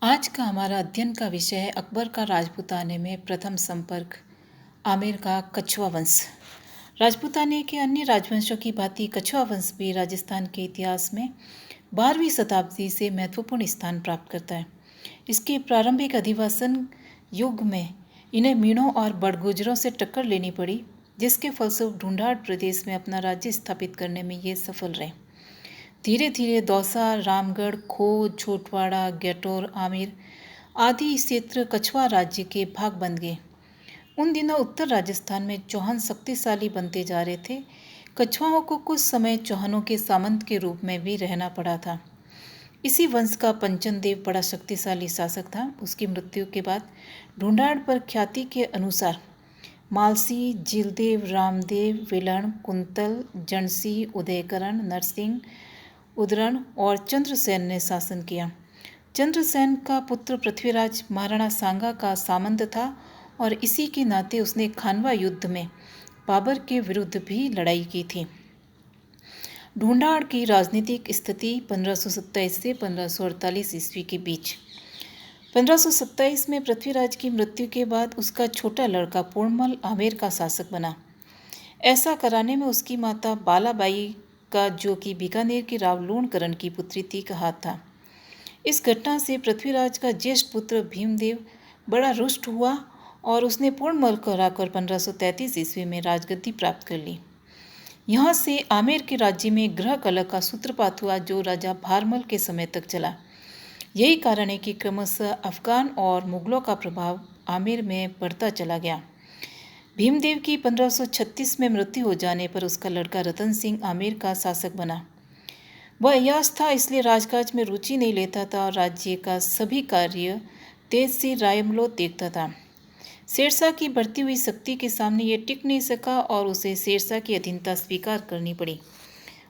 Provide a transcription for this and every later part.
आज का हमारा अध्ययन का विषय है अकबर का राजपूताने में प्रथम संपर्क। आमेर का कछवा वंश। राजपूताने के अन्य राजवंशों की भांति कछवा वंश भी राजस्थान के इतिहास में 12वीं शताब्दी से महत्वपूर्ण स्थान प्राप्त करता है। इसके प्रारंभिक अधिवासन युग में इन्हें मीणों और बड़गुजरों से टक्कर लेनी पड़ी, जिसके फलस्वरूप ढूंढाड़ प्रदेश में अपना राज्य स्थापित करने में ये सफल रहे। धीरे धीरे दौसा, रामगढ़, खोज, छोटवाड़ा, गैटोर, आमिर आदि क्षेत्र कछवा राज्य के भाग बन गए। उन दिनों उत्तर राजस्थान में चौहान शक्तिशाली बनते जा रहे थे। कछवाओं को कुछ समय चौहानों के सामंत के रूप में भी रहना पड़ा था। इसी वंश का पंचन देव बड़ा शक्तिशाली शासक था। उसकी मृत्यु के बाद ढूंढाड़ पर ख्याति के अनुसार मालसी, जिलदेव, रामदेव, विलण, कुंतल, जनसी, उदयकरण, नरसिंह, उदरण और चंद्रसेन ने शासन किया। चंद्रसेन का पुत्र पृथ्वीराज महाराणा सांगा का सामंत था और इसी के नाते उसने खानवा युद्ध में बाबर के विरुद्ध भी लड़ाई की थी। ढूंढाड़ की राजनीतिक स्थिति 1527 से 1548 ईस्वी के बीच। 1527 में पृथ्वीराज की मृत्यु के बाद उसका छोटा लड़का पूर्णमल आमेर का शासक बना। ऐसा कराने में उसकी माता बालाबाई का, जो कि बीकानेर की रावलूणकरण की पुत्री थी, का हाथ था। इस घटना से पृथ्वीराज का ज्येष्ठ पुत्र भीमदेव बड़ा रुष्ट हुआ और उसने पूर्णमल को हराकर 1533 ईस्वी में राजगद्दी प्राप्त कर ली। यहाँ से आमेर के राज्य में ग्रह कलह का सूत्रपात हुआ, जो राजा भारमल के समय तक चला। यही कारण है कि क्रमशः अफगान और मुगलों का प्रभाव आमेर में बढ़ता चला गया। भीमदेव की 1536 में मृत्यु हो जाने पर उसका लड़का रतन सिंह आमेर का शासक बना। वह अय्याश था, इसलिए राजकाज में रुचि नहीं लेता था और राज्य का सभी कार्य तेज से रायमलो देखता था। शेरशाह की बढ़ती हुई शक्ति के सामने ये टिक नहीं सका और उसे शेरशाह की अधीनता स्वीकार करनी पड़ी।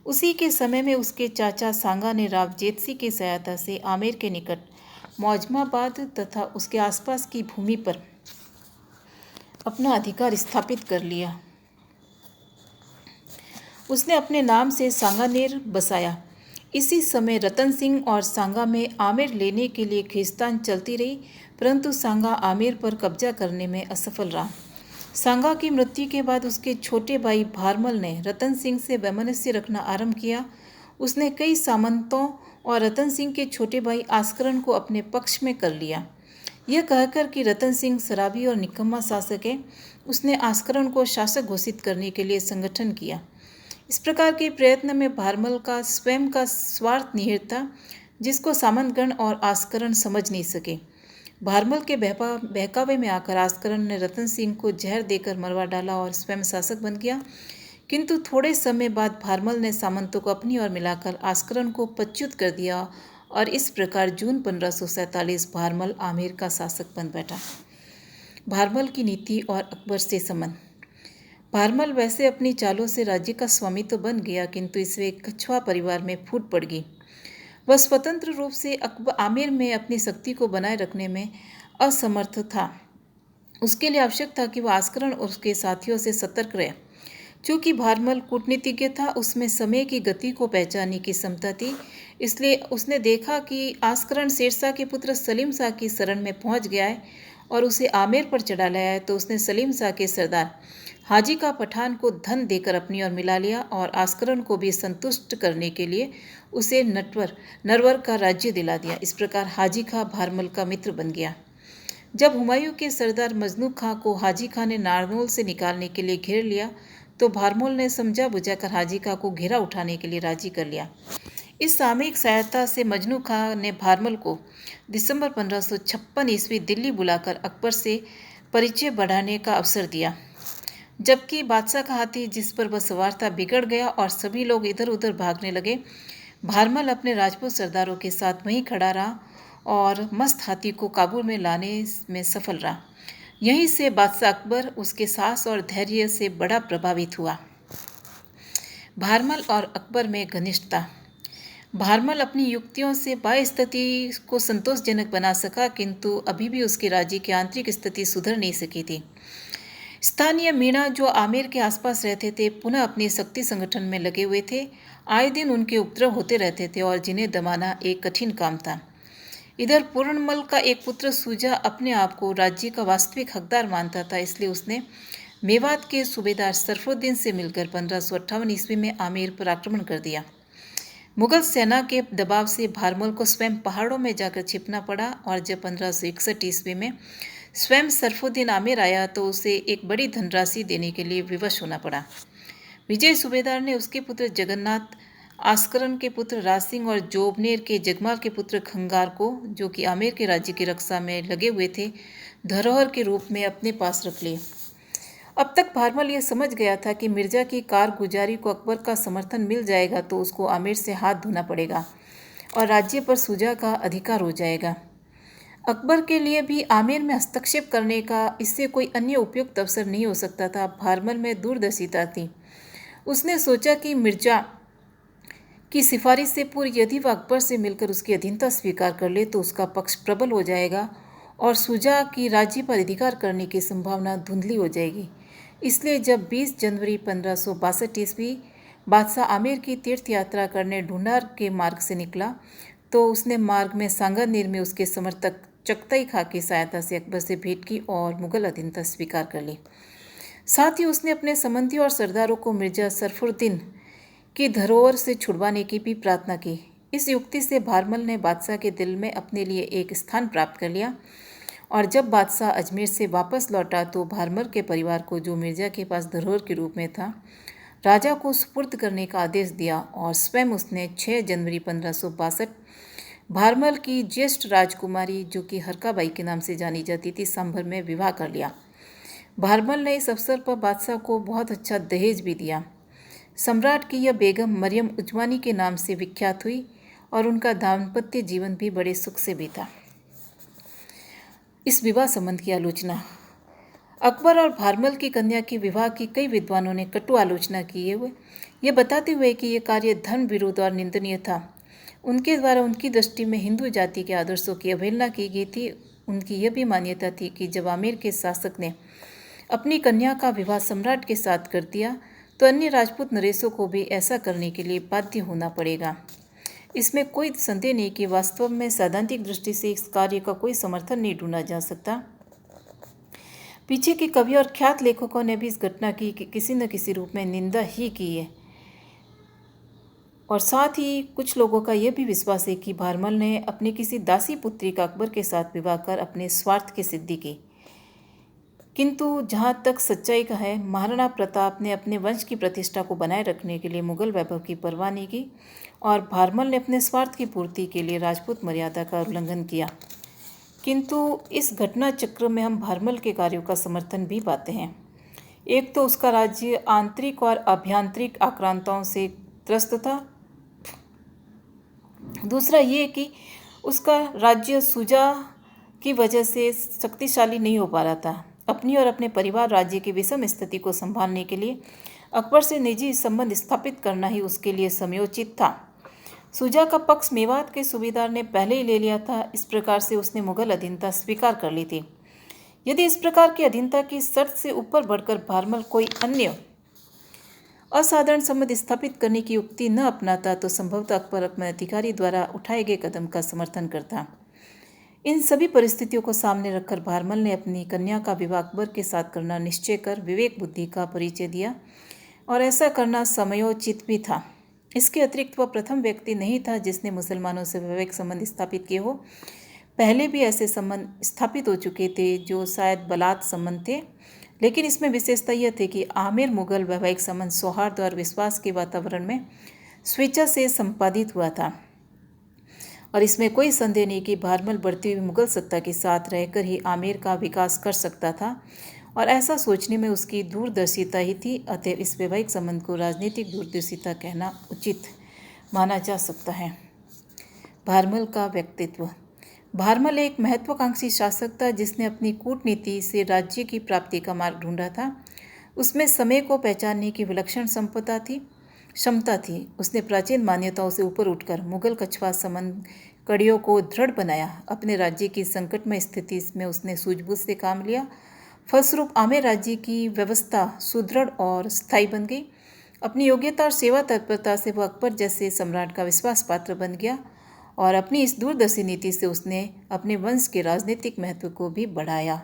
उसी के समय में उसके चाचा सांगा ने राव जेतसी की सहायता से आमेर के निकट मौजमाबाद तथा उसके आसपास की भूमि पर अपना अधिकार स्थापित कर लिया। उसने अपने नाम से सांगानेर बसाया। इसी समय रतन सिंह और सांगा में आमेर लेने के लिए खींचतान चलती रही, परंतु सांगा आमेर पर कब्जा करने में असफल रहा। सांगा की मृत्यु के बाद उसके छोटे भाई भारमल ने रतन सिंह से वैमनस्य रखना आरंभ किया। उसने कई सामंतों और रतन सिंह के छोटे भाई आस्करण को अपने पक्ष में कर लिया। यह कहकर कि रतन सिंह शराबी और निकम्मा शासक है, उसने आस्करण को शासक घोषित करने के लिए संगठन किया। इस प्रकार के प्रयत्न में भारमल का स्वयं का स्वार्थ निहित था, जिसको सामंतगण और आस्करण समझ नहीं सके। भारमल के बहकावे में आकर आस्करण ने रतन सिंह को जहर देकर मरवा डाला और स्वयं शासक बन गया। किंतु थोड़े समय बाद भारमल ने सामंतों को अपनी ओर मिलाकर आस्करण को पच्युत कर दिया और इस प्रकार जून 1547 भारमल आमेर का शासक बन बैठा। भारमल की नीति और अकबर से संबंध। भारमल वैसे अपनी चालों से राज्य का स्वामी तो बन गया, किंतु इससे कछवा परिवार में फूट पड़ गई। वह स्वतंत्र रूप से आमेर में अपनी शक्ति को बनाए रखने में असमर्थ था। उसके लिए आवश्यक था कि वह आस्करण और उसके साथियों से सतर्क रहे। चूँकि भारमल कूटनीतिज्ञ था, उसमें समय की गति को पहचानने की क्षमता थी, इसलिए उसने देखा कि आस्करण शेरशाह के पुत्र सलीम शाह की शरण में पहुंच गया है और उसे आमेर पर चढ़ा लाया है, तो उसने सलीम शाह के सरदार हाजी का पठान को धन देकर अपनी ओर मिला लिया और आस्करण को भी संतुष्ट करने के लिए उसे नरवर का राज्य दिला दिया। इस प्रकार हाजी खां भारमल का मित्र बन गया। जब हुमायूं के सरदार मजनू खां को हाजी खां ने नारनौल से निकालने के लिए घेर लिया, तो भारमल ने समझा बुझाकर हाजी खां को घेरा उठाने के लिए राजी कर लिया। इस सामयिक सहायता से मजनू खां ने भारमल को दिसंबर 1556 ईस्वी दिल्ली बुलाकर अकबर से परिचय बढ़ाने का अवसर दिया। जबकि बादशाह का हाथी, जिस पर वह सवार था, बिगड़ गया और सभी लोग इधर उधर भागने लगे, भारमल अपने राजपूत सरदारों के साथ वहीं खड़ा रहा और मस्त हाथी को काबू में लाने में सफल रहा। यहीं से बादशाह अकबर उसके साहस और धैर्य से बड़ा प्रभावित हुआ। भारमल और अकबर में घनिष्ठता। भारमल अपनी युक्तियों से बाह्य स्थिति को संतोषजनक बना सका, किंतु अभी भी उसके राज्य की आंतरिक स्थिति सुधर नहीं सकी थी। स्थानीय मीणा, जो आमेर के आसपास रहते थे, पुनः अपनी शक्ति संगठन में लगे हुए थे। आए दिन उनके उपद्रव होते रहते थे और जिन्हें दबाना एक कठिन काम था। इधर पूर्णमल का एक पुत्र सूजा अपने आप को राज्य का वास्तविक हकदार मानता था, इसलिए उसने मेवात के सूबेदार सरफुद्दीन से मिलकर 1558 ईस्वी में आमेर पर आक्रमण कर दिया। मुगल सेना के दबाव से भारमल को स्वयं पहाड़ों में जाकर छिपना पड़ा और जब 1561 ईस्वी में स्वयं सरफुद्दीन आमेर आया तो उसे एक बड़ी धनराशि देने के लिए विवश होना पड़ा। विजय सूबेदार ने उसके पुत्र जगन्नाथ, आस्करन के पुत्र रासिंग और जोबनेर के जगमाल के पुत्र खंगार को, जो कि आमेर के राज्य की रक्षा में लगे हुए थे, धरोहर के रूप में अपने पास रख लिए। अब तक भारमल यह समझ गया था कि मिर्जा की कारगुजारी को अकबर का समर्थन मिल जाएगा तो उसको आमेर से हाथ धोना पड़ेगा और राज्य पर सूजा का अधिकार हो जाएगा। अकबर के लिए भी आमेर में हस्तक्षेप करने का इससे कोई अन्य उपयुक्त अवसर नहीं हो सकता था। भारमल में दूरदर्शिता थी। उसने सोचा कि मिर्जा की सिफारिश से पूर्व यदि वह अकबर से मिलकर उसकी अधीनता स्वीकार कर ले तो उसका पक्ष प्रबल हो जाएगा और सूजा की राज्य पर अधिकार करने की संभावना धुंधली हो जाएगी। इसलिए जब 20 जनवरी 1562 ईस्वी बादशाह आमेर की तीर्थ यात्रा करने ढूंढार के मार्ग से निकला तो उसने मार्ग में सांगानेर में उसके समर्थक चगताई खां की सहायता से अकबर से भेंट की और मुगल अधीनता स्वीकार कर ली। साथ ही उसने अपने संबंधियों और सरदारों को मिर्जा सरफुद्दीन की धरोहर से छुड़वाने की भी प्रार्थना की। इस युक्ति से भारमल ने बादशाह के दिल में अपने लिए एक स्थान प्राप्त कर लिया और जब बादशाह अजमेर से वापस लौटा तो भारमल के परिवार को, जो मिर्जा के पास धरोहर के रूप में था, राजा को सुपुर्द करने का आदेश दिया और स्वयं उसने 6 जनवरी 1562 भारमल की ज्येष्ठ राजकुमारी, जो कि हरकाबाई के नाम से जानी जाती थी, सांभर में विवाह कर लिया। भारमल ने इस अवसर पर बादशाह को बहुत अच्छा दहेज भी दिया। सम्राट की यह बेगम मरियम उजमानी के नाम से विख्यात हुई और उनका दाम्पत्य जीवन भी बड़े सुख से बीता। इस विवाह संबंध की आलोचना। अकबर और भारमल की कन्या के विवाह की कई विद्वानों ने कटु आलोचना की है, ये बताते हुए कि यह कार्य धर्म विरोध और निंदनीय था। उनके द्वारा उनकी दृष्टि में हिंदू जाति के आदर्शों की अवहेलना की गई थी। उनकी यह भी मान्यता थी कि जब आमेर के शासक ने अपनी कन्या का विवाह सम्राट के साथ कर दिया तो अन्य राजपूत नरेशों को भी ऐसा करने के लिए बाध्य होना पड़ेगा। इसमें कोई संदेह नहीं कि वास्तव में सैद्धांतिक दृष्टि से इस कार्य का कोई समर्थन नहीं ढूंढा जा सकता। पीछे के कवि और ख्यात लेखकों ने भी इस घटना की किसी न किसी रूप में निंदा ही की है और साथ ही कुछ लोगों का यह भी विश्वास है कि भारमल ने अपनी किसी दासी पुत्री का अकबर के साथ विवाह कर अपने स्वार्थ की सिद्धि की। किंतु जहाँ तक सच्चाई का है, महाराणा प्रताप ने अपने वंश की प्रतिष्ठा को बनाए रखने के लिए मुगल वैभव की परवाह नहीं की और भारमल ने अपने स्वार्थ की पूर्ति के लिए राजपूत मर्यादा का उल्लंघन किया। किंतु इस घटना चक्र में हम भारमल के कार्यों का समर्थन भी पाते हैं। एक तो उसका राज्य आंतरिक और आभ्यंतरिक आक्रांताओं से त्रस्त था। दूसरा ये कि उसका राज्य सूजा की वजह से शक्तिशाली नहीं हो पा रहा था। अपनी और अपने परिवार राज्य की विषम स्थिति को संभालने के लिए अकबर से निजी संबंध स्थापित करना ही उसके लिए समयोचित था। सूजा का पक्ष मेवात के सूबेदार ने पहले ही ले लिया था। इस प्रकार से उसने मुगल अधीनता स्वीकार कर ली थी। यदि इस प्रकार की अधीनता की शर्त से ऊपर बढ़कर भारमल कोई अन्य असाधारण संबंध स्थापित करने की युक्ति न अपनाता तो संभवतः अकबर अपने अधिकारी द्वारा उठाए गए कदम का समर्थन करता। इन सभी परिस्थितियों को सामने रखकर भारमल ने अपनी कन्या का विवाह अकबर के साथ करना निश्चय कर विवेक बुद्धि का परिचय दिया और ऐसा करना समयोचित भी था। इसके अतिरिक्त वह प्रथम व्यक्ति नहीं था जिसने मुसलमानों से वैवाहिक संबंध स्थापित किए हो। पहले भी ऐसे संबंध स्थापित हो चुके थे जो शायद बलात् संबंध थे, लेकिन इसमें विशेषता यह थी कि आमेर मुगल वैवाहिक संबंध सौहार्द और विश्वास के वातावरण में स्वेच्छा से संपादित हुआ था और इसमें कोई संदेह नहीं कि भारमल बढ़ती हुई मुगल सत्ता के साथ रहकर ही आमेर का विकास कर सकता था और ऐसा सोचने में उसकी दूरदर्शिता ही थी। अतः इस वैवाहिक संबंध को राजनीतिक दूरदर्शिता कहना उचित माना जा सकता है। भारमल का व्यक्तित्व। भारमल एक महत्वाकांक्षी शासक था जिसने अपनी कूटनीति से राज्य की प्राप्ति का मार्ग ढूंढा था। उसमें समय को पहचानने की विलक्षण क्षमता थी। उसने प्राचीन मान्यताओं से ऊपर उठकर मुगल कछवा संबंध कड़ियों को दृढ़ बनाया। अपने राज्य की संकटमय स्थिति में उसने सूझबूझ से काम लिया। फलस्वरूप आमेर राज्य की व्यवस्था सुदृढ़ और स्थायी बन गई। अपनी योग्यता और सेवा तत्परता से वह अकबर जैसे सम्राट का विश्वास पात्र बन गया और अपनी इस दूरदर्शी नीति से उसने अपने वंश के राजनीतिक महत्व को भी बढ़ाया।